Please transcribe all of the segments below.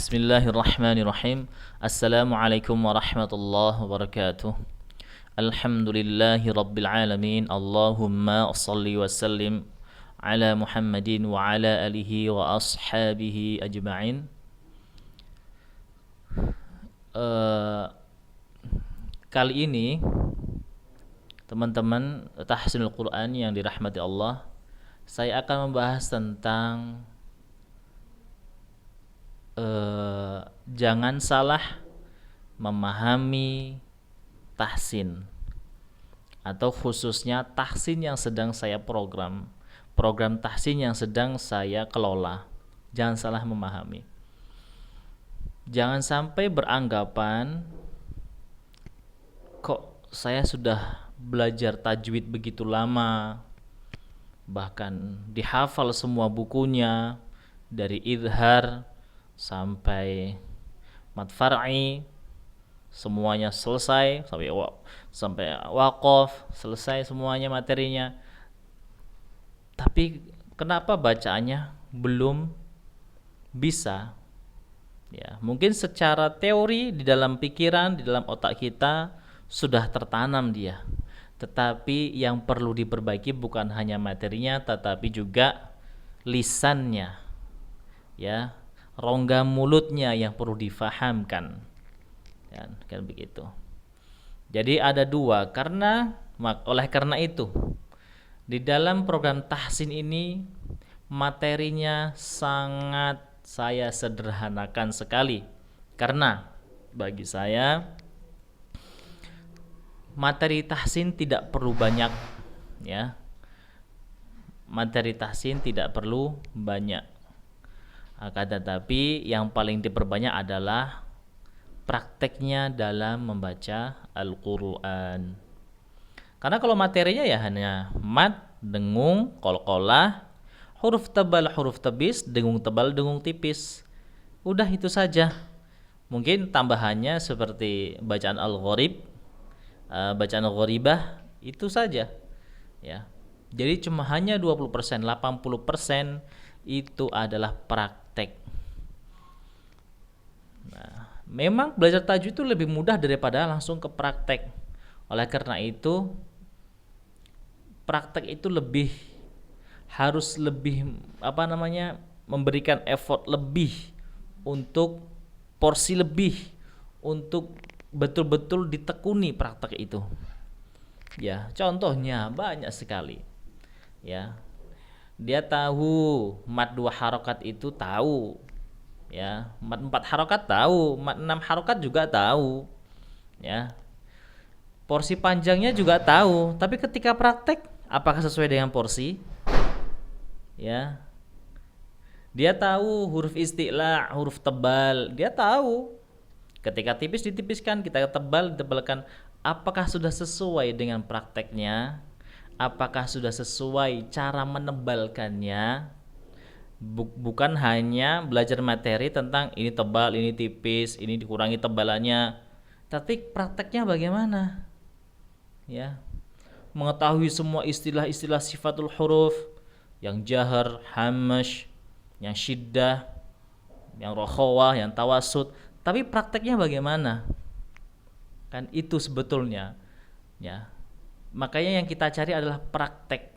Bismillahirrahmanirrahim. Assalamualaikum warahmatullahi wabarakatuh. Alhamdulillahi rabbil alamin. Allahumma salli wa sallim ala Muhammadin wa ala alihi wa ashabihi ajma'in. Kali ini teman-teman tahsinul Quran yang dirahmati Allah, saya akan membahas tentang jangan salah memahami tahsin, atau khususnya tahsin yang sedang saya program tahsin yang sedang saya kelola. Jangan salah memahami. Jangan sampai beranggapan, kok saya sudah belajar tajwid begitu lama, bahkan dihafal semua bukunya dari idhar sampai mad far'i, semuanya selesai, sampai waqaf selesai semuanya materinya, tapi kenapa bacaannya belum bisa? Ya, mungkin secara teori di dalam pikiran, di dalam otak kita sudah tertanam dia, tetapi yang perlu diperbaiki bukan hanya materinya, tetapi juga lisannya, ya, rongga mulutnya yang perlu difahamkan, kan begitu. Jadi ada dua, oleh karena itu di dalam program tahsin ini materinya sangat saya sederhanakan sekali, karena bagi saya materi tahsin tidak perlu banyak, ya. Materi tahsin tidak perlu banyak. Akan tetapi yang paling diperbanyak adalah prakteknya dalam membaca Al-Quran. Karena kalau materinya ya hanya mad, dengung, qalqalah, huruf tebal, huruf tepis, dengung tebal, dengung tipis, udah itu saja. Mungkin tambahannya seperti bacaan al-gharib, bacaan al-gharibah, itu saja, ya. Jadi cuma hanya 20%, 80% itu adalah praktek. Nah, memang belajar tajwid itu lebih mudah daripada langsung ke praktek. Oleh karena itu, praktek itu harus lebih memberikan effort lebih, untuk porsi lebih, untuk betul-betul ditekuni praktek itu. Ya, contohnya banyak sekali. Ya. Dia tahu mad 2 harokat itu tahu, ya, mad 4 harokat tahu, mad 6 harokat juga tahu, ya, porsi panjangnya juga tahu, tapi ketika praktek apakah sesuai dengan porsi? Ya, dia tahu huruf isti'la, huruf tebal, dia tahu, ketika tipis ditipiskan, kita tebal ditebalkan, apakah sudah sesuai dengan prakteknya? Apakah sudah sesuai cara menebalkannya? Bukan hanya belajar materi tentang ini tebal, ini tipis, ini dikurangi tebalannya, tapi prakteknya bagaimana? Ya, mengetahui semua istilah-istilah sifatul huruf, yang jahar, hamash, yang syiddah, yang rokhawah, yang tawasud, tapi prakteknya bagaimana? Kan itu sebetulnya, ya. Makanya yang kita cari adalah praktek,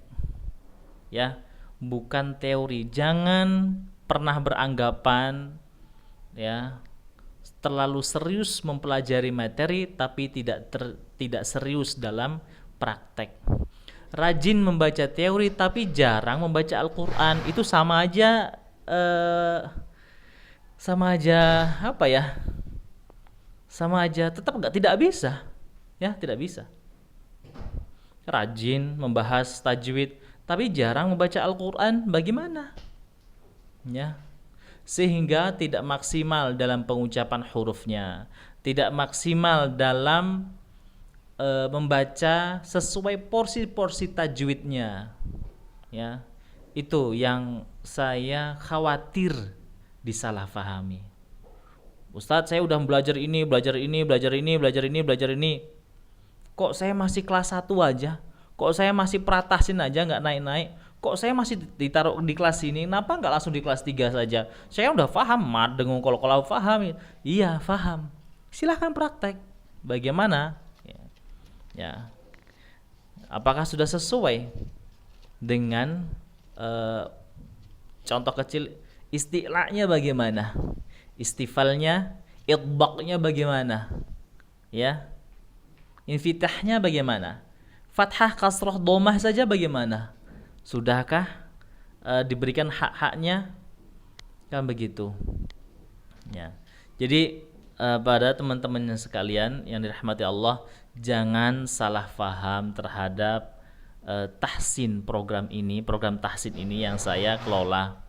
ya, bukan teori. Jangan pernah beranggapan, ya, terlalu serius mempelajari materi tapi tidak serius dalam praktek. Rajin membaca teori tapi jarang membaca Al-Quran, itu sama aja apa ya? Sama aja tetap tidak bisa, ya, tidak bisa. Rajin membahas tajwid tapi jarang membaca Al-Quran, bagaimana? Ya, sehingga tidak maksimal dalam pengucapan hurufnya, tidak maksimal dalam membaca sesuai porsi-porsi tajwidnya, ya. Itu yang saya khawatir disalahfahami. Ustadz, saya udah belajar ini, kok saya masih kelas 1 aja, kok saya masih pratasin aja nggak naik-naik, kok saya masih ditaruh di kelas ini, kenapa nggak langsung di kelas 3 saja? Saya udah paham mad dengung kalau paham. Iya paham, silahkan praktek. Bagaimana ya, apakah sudah sesuai dengan contoh kecil, istilahnya bagaimana, istifalnya, idbaqnya bagaimana, ya, infitahnya bagaimana, fathah, kasroh, domah saja bagaimana, sudahkah diberikan hak-haknya, kan begitu ya. Jadi pada teman-teman sekalian yang dirahmati Allah, jangan salah faham terhadap tahsin program tahsin ini yang saya kelola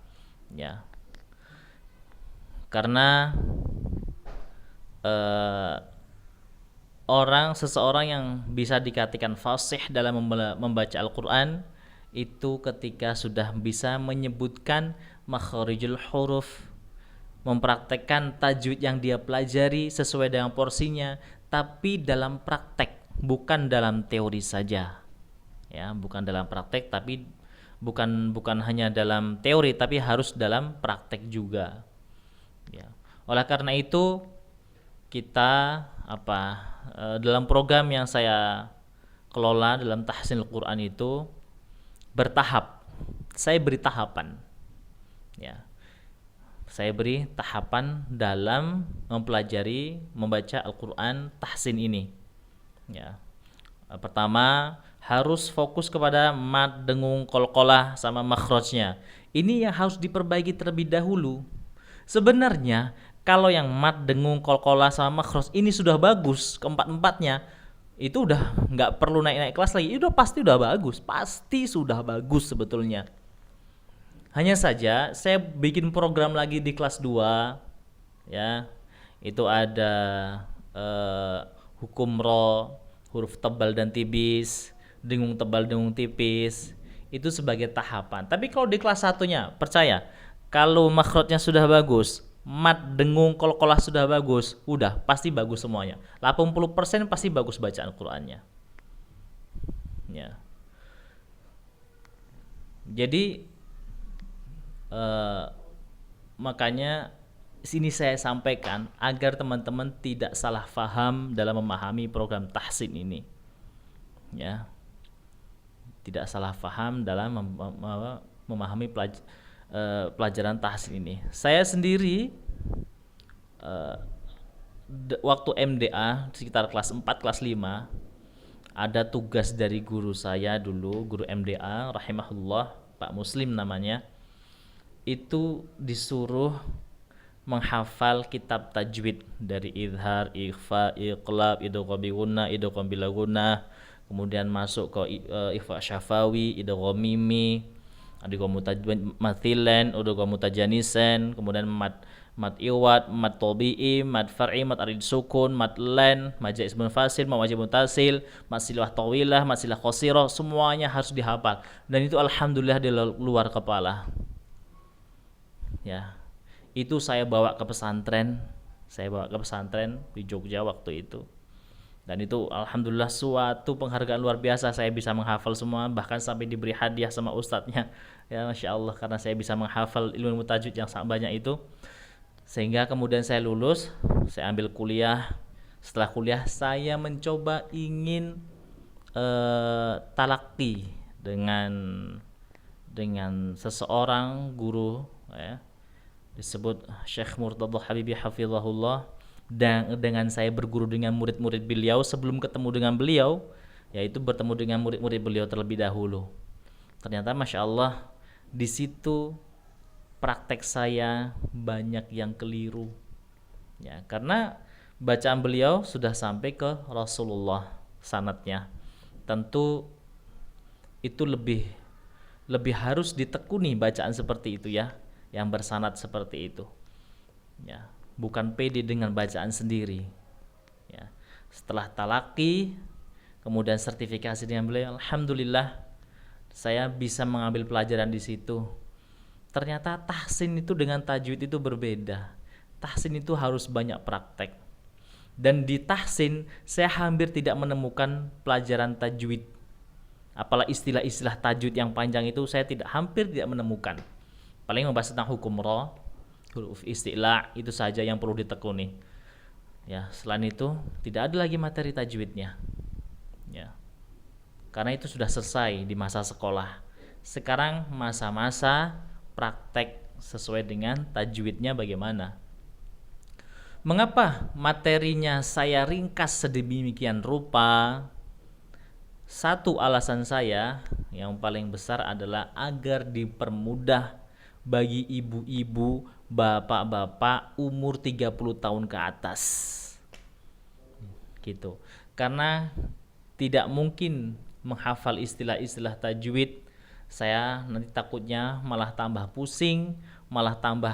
ya. Karena seseorang yang bisa dikatakan fasih dalam membaca Al-Qur'an itu ketika sudah bisa menyebutkan makharijul huruf, mempraktekkan tajwid yang dia pelajari sesuai dengan porsinya, tapi dalam praktek, bukan dalam teori saja. Ya, bukan dalam praktek, tapi bukan hanya dalam teori, tapi harus dalam praktek juga. Ya. Oleh karena itu kita dalam program yang saya kelola dalam tahsin Al-Qur'an itu bertahap. Saya beri tahapan. Ya. Saya beri tahapan dalam mempelajari membaca Al-Qur'an tahsin ini. Ya. Pertama, harus fokus kepada mad, dengung, qalqalah sama makhrajnya. Ini yang harus diperbaiki terlebih dahulu. Sebenarnya kalau yang mad, dengung, qalqalah sama makhraj ini sudah bagus, keempat-empatnya itu udah nggak perlu naik-naik kelas lagi. Itu pasti sudah bagus sebetulnya. Hanya saja saya bikin program lagi di kelas 2 ya. Itu ada hukum ro, huruf tebal dan tipis, dengung tebal, dengung tipis, itu sebagai tahapan. Tapi kalau di kelas 1-nya, percaya, kalau makhrajnya sudah bagus, mad, dengung, qalqalah sudah bagus, udah pasti bagus semuanya. 80% pasti bagus bacaan Qur'annya. Ya. Jadi makanya sini saya sampaikan agar teman-teman tidak salah faham dalam memahami program tahsin ini. Ya. Tidak salah faham dalam memahami pelajaran tahsin ini. Saya sendiri waktu MDA sekitar kelas 4, kelas 5 ada tugas dari guru saya dulu, guru MDA rahimahullah, Pak Muslim namanya. Itu disuruh menghafal kitab tajwid dari idhar, ikhfa, iqlab, idgham bi gunnah, idgham bila gunnah, kemudian masuk ke ikhfa syafawi, idgham mimi, idgham mutathilan, idgham mutajanisen, kemudian mad iwad, mad tabi'i, mad far'i, mad arid sukun, mad len, mad jaiz munfasil, mad wajib mutasil, mad silah tawilah, mad silah qasirah, semuanya harus dihafal. Dan itu alhamdulillah di luar kepala. Ya. Itu saya bawa ke pesantren di Jogja waktu itu. Dan itu alhamdulillah suatu penghargaan luar biasa, saya bisa menghafal semua, bahkan sampai diberi hadiah sama ustadznya. Ya Masya Allah, karena saya bisa menghafal ilmu tajwid yang sangat banyak itu. Sehingga kemudian saya lulus, saya ambil kuliah. Setelah kuliah saya mencoba ingin talaqi dengan seseorang guru ya, disebut Syekh Murtadha Habibi hafizahullah, dan dengan saya berguru dengan murid-murid beliau. Sebelum ketemu dengan beliau, yaitu bertemu dengan murid-murid beliau terlebih dahulu. Ternyata Masya Allah, di situ praktek saya banyak yang keliru ya, karena bacaan beliau sudah sampai ke Rasulullah sanadnya. Tentu itu lebih harus ditekuni bacaan seperti itu ya, yang bersanad seperti itu ya, bukan pede dengan bacaan sendiri ya. Setelah talaki kemudian sertifikasi dengan beliau, alhamdulillah saya bisa mengambil pelajaran di situ. Ternyata tahsin itu dengan tajwid itu berbeda. Tahsin itu harus banyak praktek, dan di tahsin saya hampir tidak menemukan pelajaran tajwid Apalah istilah-istilah tajwid yang panjang itu saya hampir tidak menemukan. Paling membahas tentang hukum ra, huruf istilah itu saja yang perlu ditekuni. Ya, selain itu tidak ada lagi materi tajwidnya. Ya. Karena itu sudah selesai di masa sekolah. Sekarang masa-masa praktek sesuai dengan tajwidnya bagaimana. Mengapa materinya saya ringkas sedemikian rupa? Satu alasan saya yang paling besar adalah agar dipermudah bagi ibu-ibu, bapak-bapak umur 30 tahun ke atas. Gitu. Karena tidak mungkin menghafal istilah-istilah tajwid. Saya nanti takutnya malah tambah pusing, malah tambah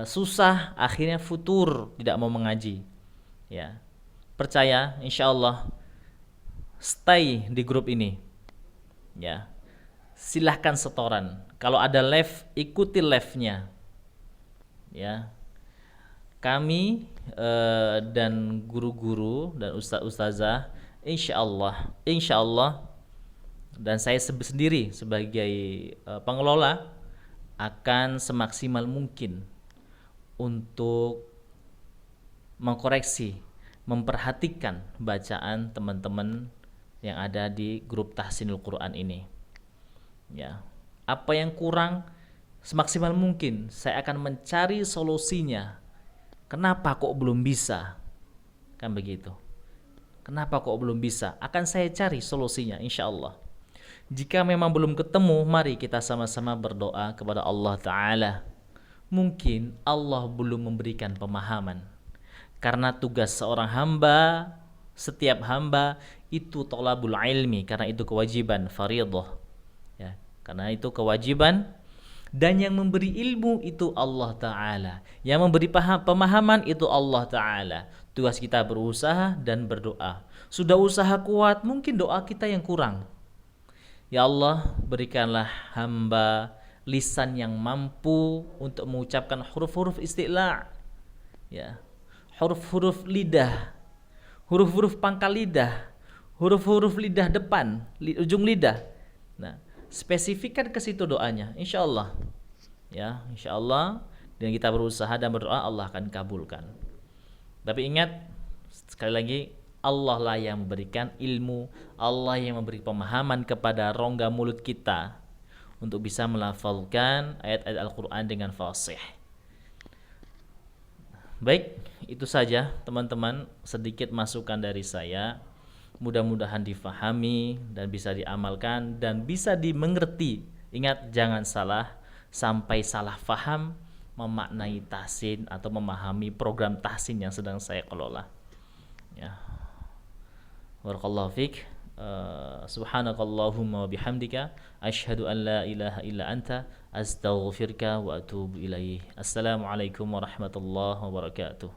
susah, akhirnya futur, tidak mau mengaji. Ya. Percaya, insya Allah stay di grup ini. Ya. Silahkan setoran. Kalau ada live, ikuti live-nya. Ya. Kami dan guru-guru dan ustaz-ustazah insya Allah dan saya sendiri sebagai pengelola akan semaksimal mungkin untuk mengkoreksi, memperhatikan bacaan teman-teman yang ada di grup Tahsinul Quran ini. Ya, apa yang kurang semaksimal mungkin saya akan mencari solusinya. Kenapa kok belum bisa? Kan begitu. Kenapa kok belum bisa? Akan saya cari solusinya insya Allah. Jika memang belum ketemu, mari kita sama-sama berdoa kepada Allah Ta'ala. Mungkin Allah belum memberikan pemahaman. Karena tugas seorang hamba, setiap hamba itu tolabul ilmi. Karena itu kewajiban, faridah. Ya, karena itu kewajiban. Dan yang memberi ilmu itu Allah Ta'ala. Yang memberi pemahaman itu Allah Ta'ala. Tugas kita berusaha dan berdoa. Sudah usaha kuat, mungkin doa kita yang kurang. Ya Allah, berikanlah hamba lisan yang mampu untuk mengucapkan huruf-huruf istilah. Ya. Huruf-huruf lidah. Huruf-huruf pangkal lidah. Huruf-huruf lidah depan, ujung lidah. Nah, spesifikkan ke situ doanya, insya Allah. Ya, insya Allah. Dan kita berusaha dan berdoa, Allah akan kabulkan. Tapi ingat, sekali lagi, Allah lah yang memberikan ilmu, Allah yang memberi pemahaman kepada rongga mulut kita untuk bisa melafalkan ayat-ayat Al-Quran dengan fasih. Baik, itu saja teman-teman, sedikit masukan dari saya. Mudah-mudahan difahami dan bisa diamalkan dan bisa dimengerti. Ingat, jangan salah sampai salah faham memaknai tahsin atau memahami program tahsin yang sedang saya kelola. Ya. Barakallahu fiik. Subhanakallahumma wa bihamdika asyhadu an la ilaha illa anta astaghfiruka wa atubu ilaih. Assalamualaikum warahmatullahi wabarakatuh.